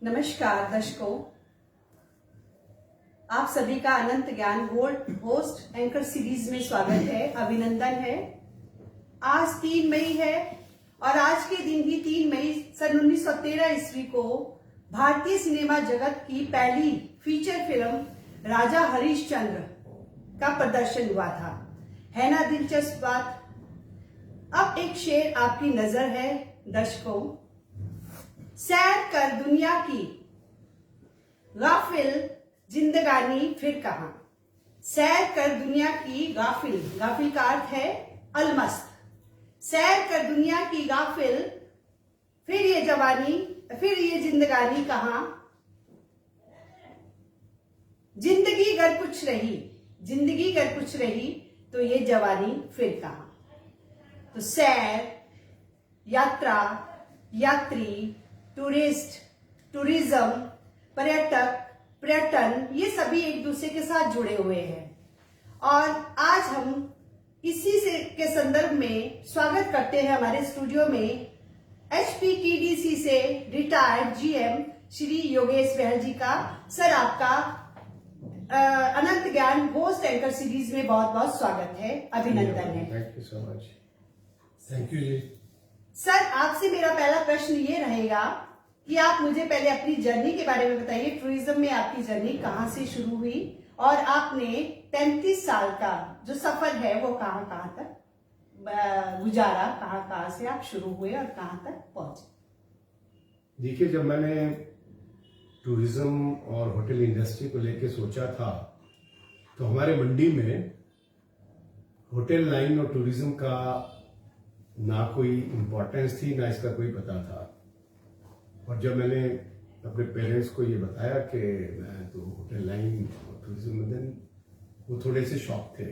नमस्कार दर्शकों, आप सभी का अनंत ज्ञान गोल्ड होस्ट एंकर सीरीज में स्वागत है, अभिनंदन है। आज 3 मई है और आज के दिन ही 3 मई सन 1913 ईस्वी को भारतीय सिनेमा जगत की पहली फीचर फिल्म राजा हरिश्चंद्र का प्रदर्शन हुआ था। है ना दिलचस्प बात। अब एक शेर आपकी नजर है दर्शकों। सैर कर दुनिया की गाफिल जिंदगानी फिर कहां। सैर कर दुनिया की गाफिल, गाफिल का अर्थ है अलमस्त। सैर कर दुनिया की गाफिल, फिर ये जवानी, फिर ये जिंदगानी कहां। जिंदगी गर कुछ रही, जिंदगी गर कुछ रही तो ये जवानी फिर कहां। तो सैर, यात्रा, यात्री, टूरिस्ट, टूरिज्म, पर्यटक, पर्यटन, ये सभी एक दूसरे के साथ जुड़े हुए हैं। और आज हम इसी से के संदर्भ में स्वागत करते हैं हमारे स्टूडियो में HPTDC से रिटायर्ड GM श्री योगेश बहल जी का। सर, आपका अनंत ज्ञान होस्ट एंकर सीरीज में बहुत बहुत स्वागत है, अभिनंदन है। Thank you so much. Thank you ji. Sir, आपसे मेरा पहला प्रश्न ये रहेगा कि आप मुझे पहले अपनी जर्नी के बारे में बताइए। टूरिज्म में आपकी जर्नी कहाँ से शुरू हुई और आपने 35 साल का जो सफर है वो कहाँ कहाँ तक गुजारा, कहाँ कहाँ से आप शुरू हुए और कहाँ तक पहुंचे? देखिए, जब मैंने टूरिज्म और होटल इंडस्ट्री को लेके सोचा था तो हमारे मंडी में होटल लाइन और टूरिज्म का ना कोई इम्पोर्टेंस थी, ना इसका कोई पता था। और जब मैंने अपने पेरेंट्स को ये बताया कि मैं तो होटल लाइन और टूरिज्म में, देन वो थोड़े से शॉक थे।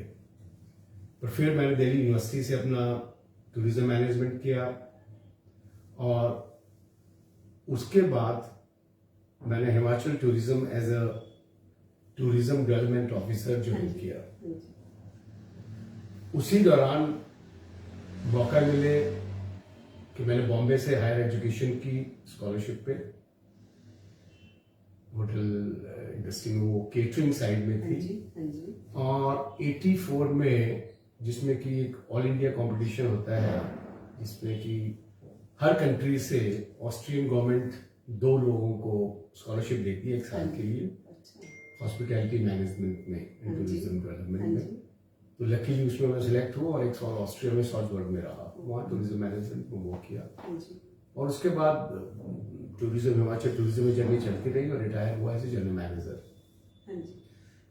पर फिर मैंने दिल्ली यूनिवर्सिटी से अपना टूरिज्म मैनेजमेंट किया और उसके बाद मैंने Himachal tourism as a tourism development officer join किया। उसी दौरान मौका मिले कि मैंने बॉम्बे से हायर एजुकेशन की स्कॉलरशिप पे, होटल इंडस्ट्री में, वो केटरिंग साइड में थी। और 84 में, जिसमें कि एक ऑल इंडिया कंपटीशन होता है जिसमें कि हर कंट्री से ऑस्ट्रियन गवर्नमेंट 2 लोगों को स्कॉलरशिप देती है 1 साल के लिए हॉस्पिटैलिटी मैनेजमेंट में, टूरिज्म डेवलपमेंट में। तो लकीली उसमें मैं सिलेक्ट हुआ और 1 साल ऑस्ट्रिया में सॉल्जबर्ग में रहा, वहाँ टूरिज्म मैनेजमेंट में वो किया। और उसके बाद टूरिज्म, हिमाचल टूरिज्म में जर्नी चलती रही और रिटायर हुआ as a general manager.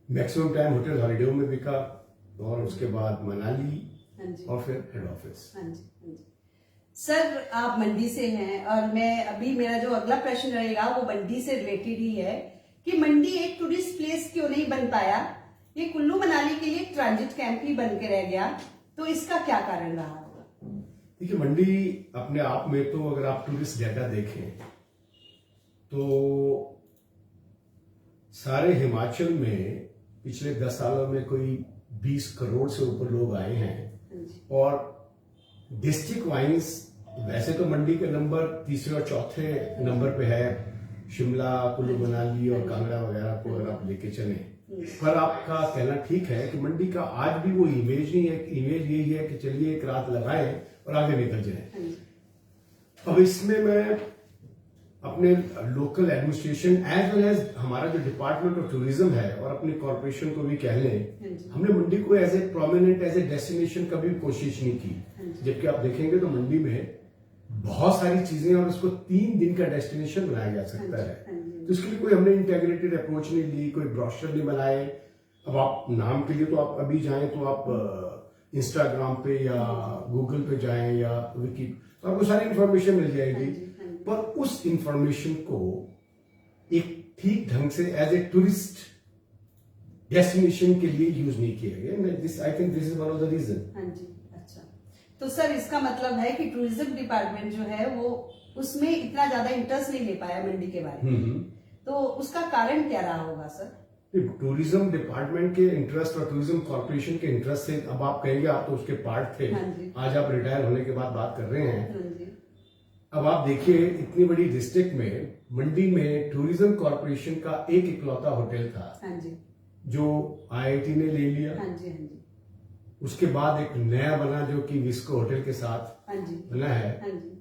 Maximum time hotel holiday में बिका और उसके बाद मनाली और फिर हेड ऑफिस। सर, आप मंडी से हैं और मैं अभी मेरा जो अगला प्रश्न रहेगा वो मंडी से रिलेटेड ही है कि मंडी एक टूरिस्ट प्लेस क्यों नहीं बन पाया? ये कुल्लू मनाली के लिए ट्रांजिट कैंप ही बन के रह गया, तो इसका क्या कारण रहा होगा? देखिए, मंडी अपने आप में तो अगर आप टूरिस्ट डाटा देखें तो सारे हिमाचल में पिछले 10 सालों में कोई 20 करोड़ से ऊपर लोग आए हैं। और डिस्ट्रिक्ट वाइज वैसे तो मंडी का नंबर 3रे और 4थे नंबर पे है, शिमला, कुल्लू मनाली और कांगड़ा वगैरह को अगर आप लेके चलें। पर आपका कहना ठीक है कि मंडी का आज भी वो इमेज नहीं है। इमेज यही है कि चलिए एक रात लगाएं और आगे निकल जाएं। अब इसमें मैं अपने local administration as well as हमारा जो डिपार्टमेंट ऑफ टूरिज्म है और अपने कॉर्पोरेशन को भी कह लें, हमने मंडी को as a prominent, as a destination कभी कोशिश नहीं की। जबकि आप देखेंगे तो मंडी में बहुत सारी चीजें और उसको 3 दिन का डेस्टिनेशन बनाया जा सकता है। तो इसके लिए कोई हमने इंटीग्रेटेड अप्रोच नहीं ली, कोई ब्रोशर नहीं बनाए। अब आप नाम के लिए तो आप अभी जाएं तो आप इंस्टाग्राम पे या गूगल पे जाएं या विकी, तो आपको सारी इंफॉर्मेशन मिल जाएगी। पर उस इंफॉर्मेशन को एक ठीक ढंग से एज ए टूरिस्ट डेस्टिनेशन के लिए यूज नहीं किया गया। I think this is one of the reason. अच्छा, तो सर इसका मतलब है कि टूरिज्म डिपार्टमेंट जो है वो उसमें इतना ज्यादा इंटरेस्ट नहीं ले पाया मंडी के बारे में, तो उसका कारण क्या रहा होगा सर? टूरिज्म डिपार्टमेंट के इंटरेस्ट और टूरिज्म कॉर्पोरेशन के इंटरेस्ट से, अब आप कहेंगे आप तो उसके पार्ट थे, आज आप रिटायर होने के बाद बात कर रहे हैं, अब आप देखिए इतनी बड़ी डिस्ट्रिक्ट में मंडी में टूरिज्म कॉर्पोरेशन का एक इकलौता होटल था हाँ जी, जो आईआईटी ने ले लिया। हाँ जी, हाँ जी, उसके बाद एक नया बना जो कि विस्को होटल के साथ हाँ जी, बना है, हाँ जी,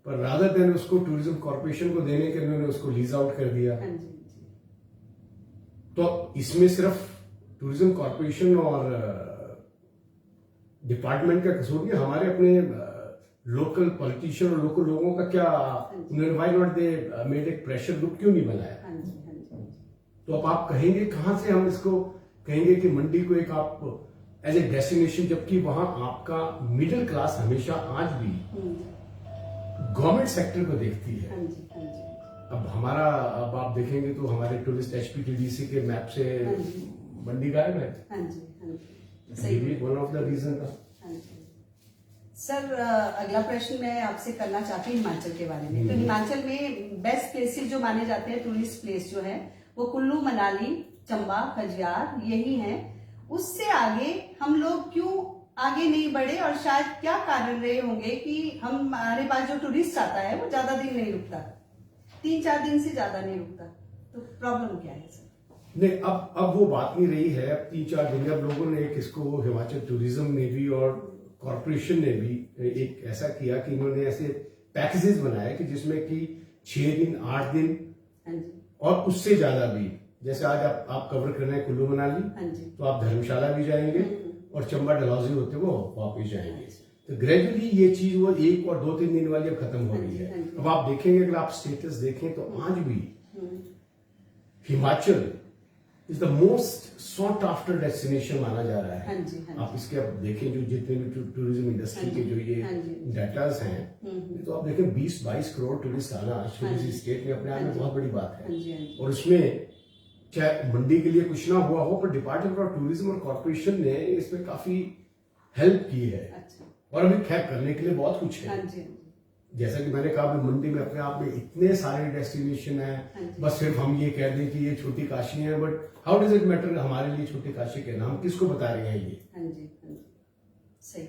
पर रादर देन उसको टूरिज्म कॉर्पोरेशन को देने के उन्होंने उसको लीज आउट कर दिया। हाँ जी, तो इसमें सिर्फ टूरिज्म कॉर्पोरेशन और डिपार्टमेंट का कसूर नहीं, हमारे अपने लोकल पॉलिटिशियन और लोकल लोगों का क्या, उन्होंने व्हाई नॉट दे मेड एक प्रेशर ग्रुप क्यों नहीं बनाया? हाँ जी, हाँ जी, तो अब आप कहेंगे कहां से हम इसको कहेंगे कि मंडी को एक आप एज ए डेस्टिनेशन, जबकि वहां आपका मिडिल क्लास हमेशा आज भी गवर्नमेंट सेक्टर को देखती है। हाँ जी, हाँ जी, अब हमारा, अब आप देखेंगे तो हमारे टूरिस्ट एचपीटीडीसी के मैप से हाँ जी, मंडी गायब है। हाँ जी, हाँ जी, सही। वन ऑफ द रीजन था। हाँ जी। सर, अगला प्रश्न मैं आपसे करना चाहती हूँ हिमाचल के बारे में। तो हिमाचल में बेस्ट प्लेसेस जो माने जाते हैं, टूरिस्ट प्लेस जो है वो कुल्लू, मनाली, चंबा, खजियार यही हैं। उससे आगे हम लोग क्यों आगे नहीं बढ़े, और शायद क्या कारण रहे होंगे कि हमारे पास जो टूरिस्ट आता है वो ज्यादा दिन नहीं रुकता, 3-4 दिन से ज्यादा नहीं रुकता, तो प्रॉब्लम क्या है सर? नहीं, अब वो बात नहीं रही है। अब 3-4 दिन अब लोगों ने एक इसको हिमाचल टूरिज्म ने भी और कॉर्पोरेशन ने भी एक ऐसा किया कि इन्होंने ऐसे पैकेजेस बनाए कि जिसमें कि 6 दिन, 8 दिन हाँ जी, और उससे ज्यादा भी, जैसे आज आप कवर कर रहे हैं कुल्लू मनाली, हाँ जी, तो आप धर्मशाला भी जाएंगे और चंबा डलहौजी होते वो वापिस जाएंगे। तो ग्रेजुअली ये चीज वो 1 और 2-3 दिन वाली अब खत्म हो गई है। अब आप देखेंगे, अगर आप स्टेटस देखें तो आज भी Himachal is the most sought after destination माना जा रहा है। हाँ जी, हाँ जी, आप इसके अब देखें जो जितने भी टूरिज्म इंडस्ट्री के जो ये हाँ जी, डाटाज हैं, तो आप देखें 20-22 करोड़ टूरिस्ट आना छोटी सी स्टेट में अपने आप में बहुत बड़ी बात हाँ जी, हाँ है। जी, और उसमें चाहे मंडी के लिए कुछ ना हुआ हो, पर डिपार्टमेंट ऑफ टूरिज्म और कॉर्पोरेशन ने इसमें काफी हेल्प की है। अच्छा, और अभी खैर करने के लिए बहुत कुछ हाँ है। जी, हाँ जी, जैसा कि मैंने कहा, मंडी में अपने आप में इतने सारे डेस्टिनेशन हाँ है, जी। बस सिर्फ हम ये कह दें कि ये छोटी काशी है, but how does it matter हमारे लिए छोटी काशी के नाम किसको बता रहे हैं ये? हाँ जी, हाँ जी, सही।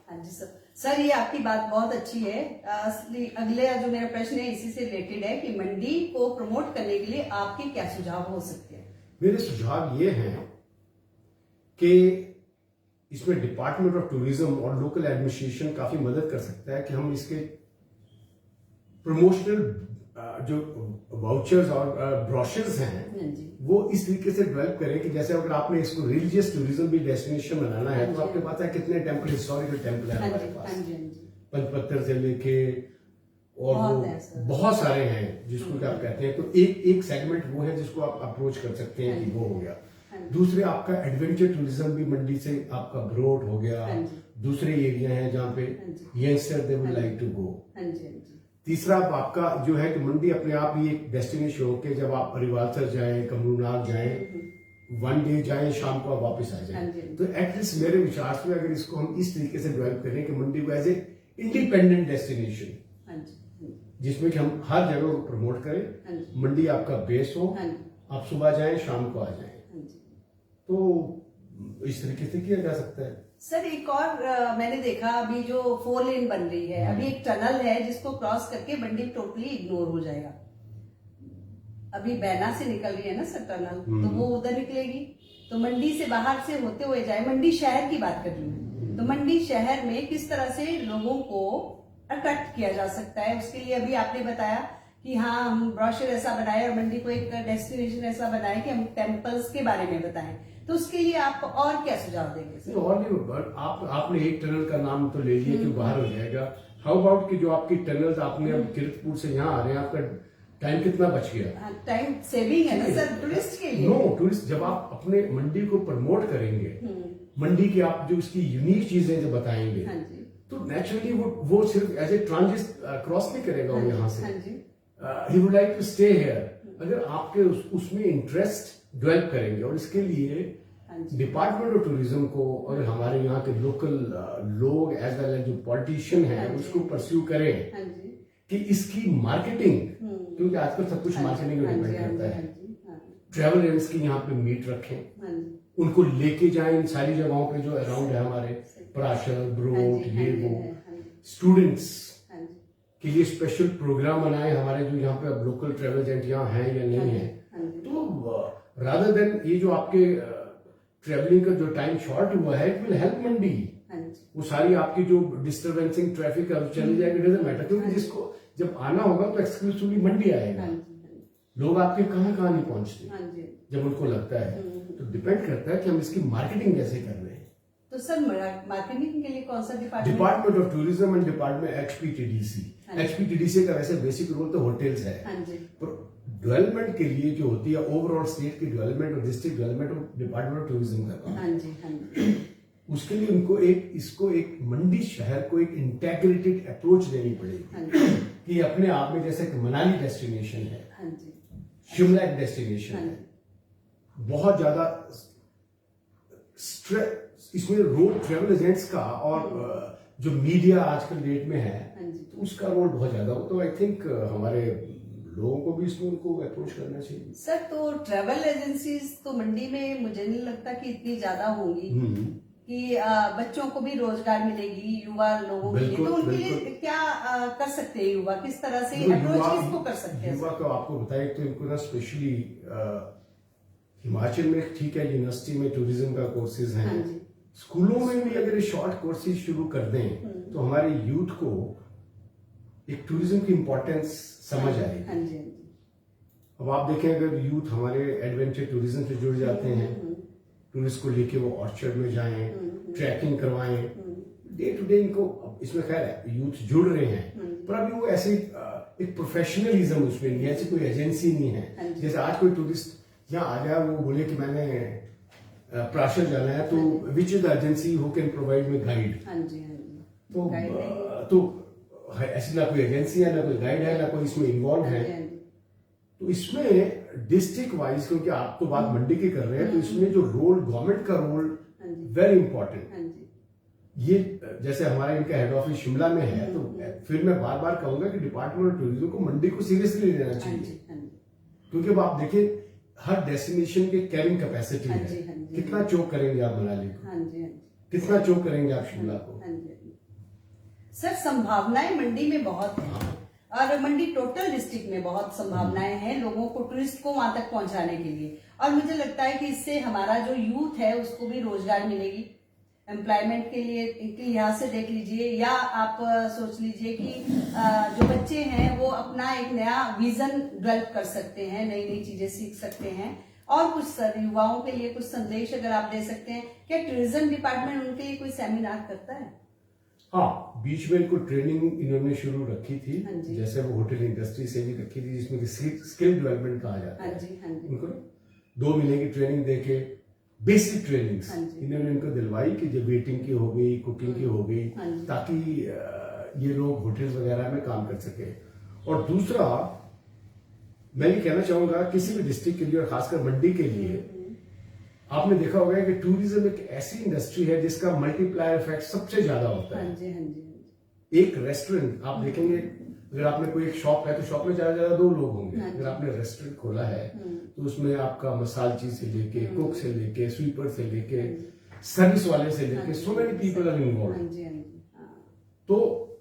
हाँ जी सर, सर ये आपकी बात बहुत अच्छी है। असली अगले जो मेरा प्रश्न है इसी से रिलेटेड है कि मंडी को प्रमोट करने के लिए आपके क्या सुझाव हो सकते हैं? मेरे सुझाव ये हैं कि इसमें डिपार्टमेंट ऑफ टूरिज्म और लोकल एडमिनिस्ट्रेशन काफी मदद कर सकता है कि हम इसके प्रमोशनल जो वाउचर्स और ब्रोशर्स हैं हाँ जी, वो इस तरीके से डेवलप करें कि जैसे अगर आपने इसको रिलीजियस टूरिज्म भी डेस्टिनेशन बनाना है, तो आपके पास है कितने टेम्पल, हिस्टोरिकल टेम्पल है हाँ हमारे जी, हाँ पास, जी, हाँ जी, पंचपत्तर से लेके और बहुत है वो सर। बहुत सारे हैं जिसको कि आप कहते हैं। तो एक सेगमेंट वो है जिसको आप अप्रोच कर सकते हैं कि वो हो गया। दूसरे आपका एडवेंचर टूरिज्म भी मंडी से आपका ब्रॉड हो गया। हाँ जी, दूसरे एरिया हैं जहाँ पे youngster they would like to go. हाँ जी, हाँ जी, तीसरा आपका जो है कि मंडी अपने आप ही एक डेस्टिनेशन हो के जब आप रिवालसर जाएं, कमरूनाग जाएं, 1 डे जाएं, शाम को आप वापस आ हाँ जाएं। जी, तो एटलीस्ट मेरे विचार में अगर इसको हम इस तरीके से डेवलप करें कि मंडी को एज ए इंडिपेंडेंट डेस्टिनेशन, हाँ जी, हाँ जी, जिसमें कि हम हर जगह को प्रमोट करें, हाँ जी, मंडी आपका बेस हो, हाँ जी, आप सुबह जाएं, शाम को आ जाएं, हाँ जी। तो इस तरीके से किया जा सकता है। सर एक और मैंने देखा अभी जो 4 लेन बन रही है, अभी एक टनल है जिसको क्रॉस करके मंडी टोटली इग्नोर हो जाएगा। अभी बैना से निकल रही है ना सर टनल, तो वो उधर निकलेगी, तो मंडी से बाहर से होते हुए जाए। मंडी शहर की बात कर रही हूँ, तो मंडी शहर में किस तरह से लोगों को अट्रैक्ट किया जा सकता है, उसके लिए अभी आपने बताया कि हाँ हम ब्रोशर ऐसा बनाए और मंडी को एक डेस्टिनेशन ऐसा बनाए कि हम टेम्पल्स के बारे में बताएं, तो उसके लिए आप और क्या सुझाव देंगे सर? और नहीं, बट आपने एक टनल का नाम तो ले लिया कि बाहर हो जाएगा। हाउ अबाउट कि जो आपकी टनल्स आपने अब कीरतपुर से यहाँ आ रहे हैं, आपका टाइम कितना बच गया? टाइम सेविंग है ना सर टूरिस्ट के लिए। नो, टूरिस्ट जब आप अपने मंडी को प्रमोट करेंगे, मंडी की आप जो उसकी यूनिक चीजें जो बताएंगे, हाँ जी, तो नेचुरली वो सिर्फ एज ए ट्रांजिट क्रॉस नहीं करेगा वो यहाँ से। हाँ जी, he would like to stay here. अगर आपके उसमें इंटरेस्ट डेवलप करेंगे, और इसके लिए डिपार्टमेंट ऑफ टूरिज्म को और हमारे यहाँ के लोकल लोग एज वेल एज जो पॉलिटिशियन है उसको परस्यू करें हाँ जी, कि इसकी मार्केटिंग, क्योंकि आजकल सब कुछ मार्केटिंग में डिपेंड करता है। ट्रैवल एजेंट्स की यहाँ पे मीट रखें, उनको लेके जाएं इन सारी जगहों पे जो अराउंड है हमारे, पराशर, ब्रोड, ये वो, स्टूडेंट्स के लिए स्पेशल प्रोग्राम बनाए हमारे जो यहाँ पे अब लोकल ट्रेवल एजेंट यहाँ हैं या नहीं है, तो रादर देन ये जो आपके ट्रेवलिंग का जो टाइम शॉर्ट हुआ है, इट विल हेल्प मंडी। वो सारी आपकी जो डिस्टर्बेंसिंग ट्रैफिक अब चली जाएगी, डजंट मैटर, क्योंकि जिसको जब आना होगा तो एक्सक्लूसिवली मंडी आएगा। लोग आपके कहाँ कहाँ नहीं पहुंचते जब उनको लगता है, तो डिपेंड करता है कि हम इसकी मार्केटिंग कैसे कर रहे हैं। तो सर मार्केटिंग के लिए कौन सा department? Department of tourism and department HPTDC. HPTDC का वैसे बेसिक रोल तो होटल्स है, पर डेवलपमेंट के लिए जो होती है ओवरऑल स्टेट की डेवलपमेंट और district development department of tourism का काम। उसके लिए उनको इसको एक मंडी शहर को एक इंटेग्रेटेड अप्रोच देनी पड़ेगी कि अपने आप में जैसे मनाली डेस्टिनेशन है, शिमला एक डेस्टिनेशन है, बहुत ज्यादा इसमें रोड ट्रेवल एजेंट्स का और जो मीडिया आजकल डेट में है, तो उसका रोल बहुत ज्यादा हो। तो आई थिंक हमारे लोगों को भी इसमें उनको अप्रोच करना चाहिए। सर, तो ट्रेवल एजेंसीज तो मंडी में मुझे नहीं लगता कि इतनी ज्यादा होंगी कि बच्चों को भी रोजगार मिलेगी, युवा लोगों के लिए, तो उनके लिए क्या कर सकते हैं युवा, किस तरह से अप्रोच किसको कर सकते हैं? युवा को आपको बताए तो इनको ना स्पेशली हिमाचल में ठीक है, यूनिवर्सिटी में टूरिज्म का कोर्सेज हैं, स्कूलों में भी अगर शॉर्ट कोर्सेज शुरू कर दें तो हमारे यूथ को एक टूरिज्म की इम्पोर्टेंस समझ आएगी। अब आप देखें, अगर यूथ हमारे एडवेंचर टूरिज्म से जुड़ जाते हैं, टूरिस्ट को लेके वो ऑर्चर्ड में जाएं, ट्रैकिंग करवाएं, डे टू डे इनको इसमें खैर है यूथ जुड़ रहे हैं, पर अभी वो ऐसे एक प्रोफेशनलिज्म उसमें नहीं है, ऐसी कोई एजेंसी नहीं है। जैसे आज कोई टूरिस्ट यहाँ आ जाए, वो बोले कि मैंने प्राशर जाना है, तो which is the agency who can provide me guide? तो ऐसी ना कोई एजेंसी है, ना कोई गाइड है, ना कोई इसमें इन्वॉल्व है। तो इसमें डिस्ट्रिक्ट वाइज, क्योंकि आप तो बात मंडी की कर रहे हैं, तो इसमें जो रोल गवर्नमेंट का रोल वेरी इंपॉर्टेंट। ये जैसे हमारे इनका हेड ऑफिस शिमला में है, तो फिर मैं बार बार कहूंगा कि डिपार्टमेंट ऑफ टूरिज्म को मंडी को सीरियसली लेना चाहिए, क्योंकि अब आप देखिए हर डेस्टिनेशन की कैरिंग कैपेसिटी है। कितना चोक करेंगे आप मनाली को, कितना चोक करेंगे आप शिमला को? सर, संभावनाएं मंडी में बहुत है, और मंडी टोटल डिस्ट्रिक्ट में बहुत संभावनाएं हैं लोगों को, टूरिस्ट को वहां तक पहुंचाने के लिए। और मुझे लगता है कि इससे हमारा जो यूथ है उसको भी रोजगार मिलेगी, एम्प्लॉयमेंट के लिए इनके लिहाज से देख लीजिए, या आप सोच लीजिए कि जो बच्चे हैं वो अपना एक नया विजन डेवलप कर सकते हैं, नई नई चीजें सीख सकते हैं। और कुछ सर युवाओं के लिए कुछ संदेश अगर आप दे सकते हैं, क्या टूरिज्म डिपार्टमेंट उनके लिए कोई सेमिनार करता है? हाँ, बीच में इनको ट्रेनिंग इन्होंने शुरू रखी थी, जैसे वो होटल इंडस्ट्री से भी रखी थी, जिसमें स्किल डेवलपमेंट कहा जाता है। उनको 2 महीने की ट्रेनिंग देके बेसिक ट्रेनिंग्स इन्होंने इनको दिलवाई कि जब वेटिंग की हो गई, कुकिंग की हो गई, ताकि ये लोग होटल्स वगैरह में काम कर सके। और दूसरा मैं ये कहना चाहूंगा किसी भी डिस्ट्रिक्ट के लिए और खासकर मंडी के लिए, आपने देखा होगा कि टूरिज्म एक ऐसी इंडस्ट्री है जिसका मल्टीप्लायर इफेक्ट सबसे ज्यादा होता है। एक रेस्टोरेंट आप देखेंगे, अगर आपने कोई एक शॉप है तो शॉप में ज्यादा 2 लोग होंगे। अगर आपने रेस्टोरेंट खोला है तो उसमें आपका मसालची से लेके, कुक से लेके, स्वीपर से लेके, सर्विस वाले से लेके, so many people are involve. तो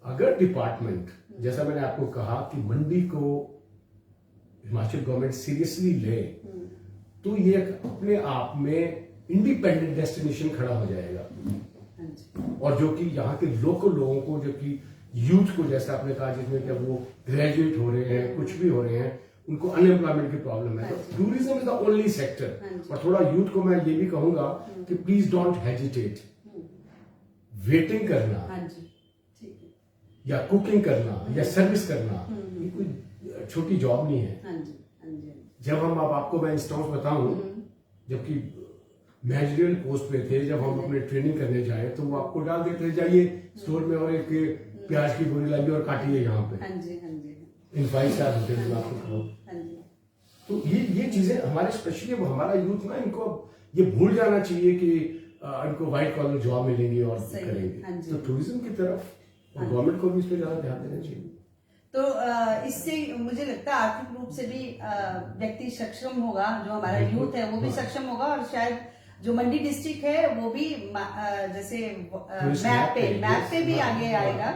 अगर डिपार्टमेंट, जैसा मैंने आपको कहा कि मंडी को हिमाचल गवर्नमेंट सीरियसली ले, तो ये अपने आप में इंडिपेंडेंट डेस्टिनेशन खड़ा हो जाएगा। और जो कि यहाँ के लोकल लोगों को, जो कि यूथ को, जैसा आपने कहा, जिसमें कि वो ग्रेजुएट हो रहे हैं, कुछ भी हो रहे हैं, उनको अनएम्प्लॉयमेंट की प्रॉब्लम है, तो tourism is the only sector. और थोड़ा यूथ को मैं ये भी कहूंगा कि प्लीज डोंट हेजिटेट, वेटिंग करना या कुकिंग करना या सर्विस करना ये कोई छोटी जॉब नहीं है। जब हम, अब आपको मैं इंस्टेंस बताऊं, जबकि मैनेजरियल पोस्ट पे थे, जब हम अपने ट्रेनिंग करने जाए तो वो आपको डाल देते, जाइए स्टोर में और एक प्याज की बोरी लाइए और काटिए यहाँ पे, इन 5 स्टार होटल में आपको खाओ। तो ये चीजें हमारे स्पेशली हमारा यूथ ना, इनको ये भूल जाना चाहिए कि इनको व्हाइट कॉलर जॉब मिलेंगी और करेंगे। तो टूरिज्म की तरफ और गवर्नमेंट को भी इस पर ज्यादा ध्यान देना चाहिए। तो इससे मुझे लगता है आर्थिक रूप से भी व्यक्ति सक्षम होगा, जो हमारा यूथ है वो भी सक्षम होगा, और शायद जो मंडी डिस्ट्रिक्ट है वो भी जैसे मैप पे भी आगे आएगा।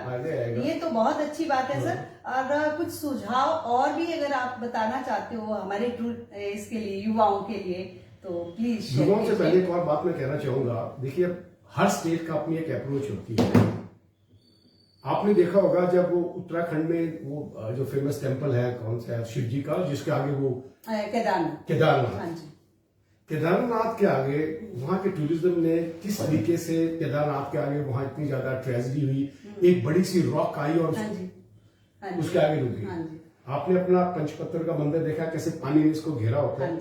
ये तो बहुत अच्छी बात है सर। और कुछ सुझाव और भी अगर आप बताना चाहते हो हमारे इसके लिए, युवाओं के लिए, तो प्लीज। युवाओं से पहले एक और बात मैं कहना चाहूंगा। देखिए, हर स्टेट का अपनी एक अप्रोच होती है। आपने देखा होगा जब वो उत्तराखंड में वो जो फेमस टेम्पल है, कौन सा है, शिव जी का, जिसके आगे वो केदारनाथ। हाँ जी। केदारनाथ के आगे वहां के टूरिज्म ने किस तरीके से केदारनाथ के आगे वहां इतनी ज्यादा ट्रेजेडी हुई, एक बड़ी सी रॉक आई और उसके आगे रुक गई। आपने अपना पंचपत्र का मंदिर देखा, कैसे पानी ने इसको घेरा होता है,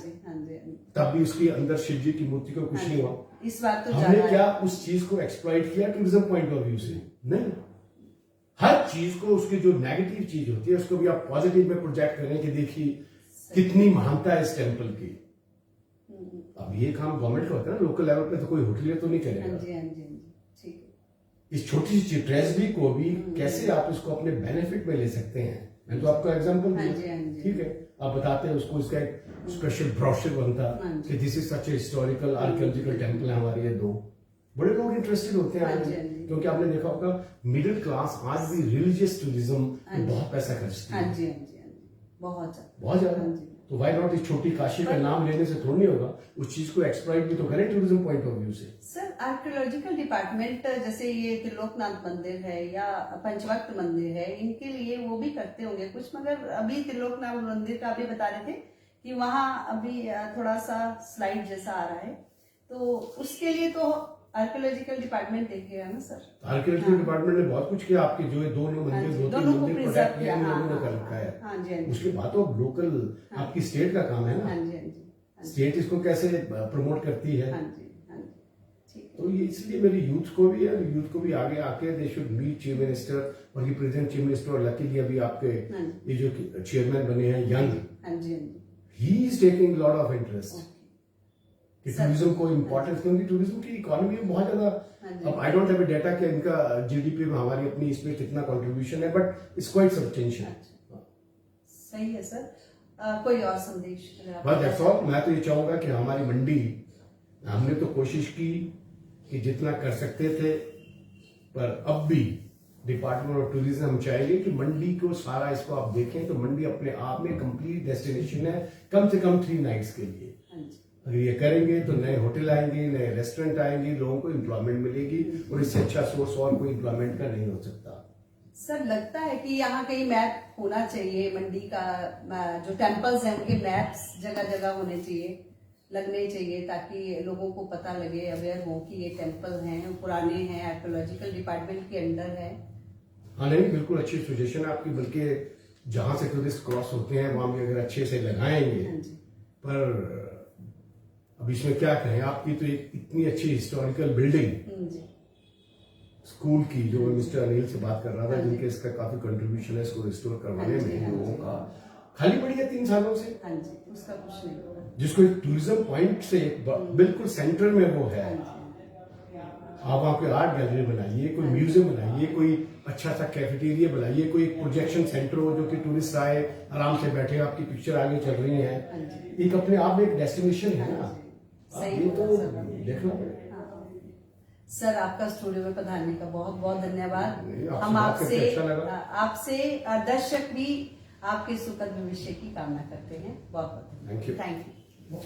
तब भी उसके अंदर शिव जी की मूर्ति को कुछ नहीं हुआ। इस बात तो हमने क्या उस चीज को एक्सप्लॉइट किया टूरिज्म पॉइंट ऑफ व्यू से? नहीं। हर चीज को, उसकी जो नेगेटिव चीज होती है उसको भी आप पॉजिटिव में प्रोजेक्ट करें कि देखिए कितनी महानता है इस टेम्पल की। अब ये काम गवर्नमेंट का होता है ना, लोकल लेवल पे तो कोई होटलियर तो नहीं करेगा। इस छोटी सी ट्रेजेडी को भी कैसे आप इसको अपने बेनिफिट में ले सकते हैं। मैं तो आपको एग्जांपल दिया, ठीक है, आप बताते हैं उसको, इसका एक स्पेशल ब्रोशर बनता कि this is such a historical archaeological temple है हमारे। ये दो बड़े लोग इंटरेस्टेड होते हैं क्योंकि आपने देखा होगा मिडिल क्लास आज भी रिलीजियस टूरिज्म में बहुत पैसा खर्चती है। बहुत ज्यादा। तो वाई नॉट इस छोटी काशी का नाम लेने से थोड़ी नहीं होगा, उस चीज को एक्सप्लॉइट भी तो करें टूरिज्म पॉइंट ऑफ व्यू से। सर, आर्कियोलॉजिकल डिपार्टमेंट जैसे ये त्रिलोकनाथ मंदिर है या पंचवक्त मंदिर है, इनके लिए वो भी करते होंगे कुछ, मगर अभी त्रिलोकनाथ मंदिर का भी बता रहे थे कि वहां अभी थोड़ा सा स्लाइड जैसा आ रहा है, तो उसके लिए तो आर्कियोलॉजिकल डिपार्टमेंट देखेगा ना सर। आर्कियोलॉजिकल डिपार्टमेंट ने बहुत कुछ किया, आपके जो दोनों मंदिर, दो तीन मंदिर प्रोटेक्ट किया, लोगों ने कर रखा है। उसके बाद तो लोकल आपकी स्टेट का काम है ना। स्टेट इसको कैसे प्रमोट करती है। तो ये इसलिए मेरी यूथ को भी आगे आके they should meet chief minister, और ये प्रेजेंट चीफ मिनिस्टर, और लकीली अभी आपके ये जो चेयरमैन बने हैं young, he is taking lot of interest tourism को इम्पोर्टेंस, क्योंकि टूरिज्म की इकोनॉमी में बहुत ज्यादा। अब आई डोंट हैव डेटा कि इनका जीडीपी में हमारी अपनी इसमें कितना कंट्रीब्यूशन है, बट इट्स क्वाइट सब्सटेंशियल। सही है सर। कोई और संदेश? बस दैट्स ऑल। मैं तो ये चाहूंगा कि हमारी मंडी, हमने तो कोशिश की कि जितना कर सकते थे, पर अब भी डिपार्टमेंट ऑफ टूरिज्म हम चाहेंगे कि मंडी को सारा इसको आप देखें तो मंडी अपने आप में कंप्लीट डेस्टिनेशन है, कम से कम 3 नाइट्स के लिए। अगर ये करेंगे तो नए होटल आएंगे, नए रेस्टोरेंट आएंगे, लोगों को एम्प्लॉयमेंट मिलेगी, और इससे अच्छा सोर्स और कोई एम्प्लॉयमेंट का नहीं हो सकता। सर, लगता है कि यहाँ कहीं मैप होना चाहिए मंडी का, जो टेम्पल्स हैं उनके मैप्स जगह जगह होने चाहिए, लगने चाहिए, ताकि लोगों को पता लगे, अवेयर हो कि ये टेम्पल हैं, पुराने हैं, आर्कियोलॉजिकल डिपार्टमेंट के अंडर है। हाँ नहीं, बिल्कुल अच्छी सजेशन है आपकी। बल्कि जहां से टूरिस्ट क्रॉस होते हैं वहां भी अगर अच्छे से लगाएंगे, पर अब इसमें क्या कहें, आपकी तो एक इतनी अच्छी हिस्टोरिकल बिल्डिंग स्कूल की, जो मिस्टर अनिल से बात कर रहा था, जिनके इसका काफी कंट्रीब्यूशन है इसको रिस्टोर करवाने में, लोगों का खाली पड़ी है 3 सालों से। उसका कुछ नहीं होगा, जिसको एक टूरिज्म पॉइंट से बिल्कुल सेंटर में वो है। आप वहां कोई आर्ट गैलरी बनाइए, कोई म्यूजियम बनाइए, कोई अच्छा सा कैफेटेरिया बनाइए, कोई प्रोजेक्शन सेंटर हो जो कि टूरिस्ट आए, आराम से बैठे, आपकी पिक्चर आगे चल रही है, एक अपने आप में एक डेस्टिनेशन है ना। ये तो देखना पड़ेगा। सर, आपका स्टूडियो में पधारने का बहुत बहुत धन्यवाद। हम आपसे दर्शक भी आपके सुखद भविष्य की कामना करते हैं। बहुत बहुत थैंक यू।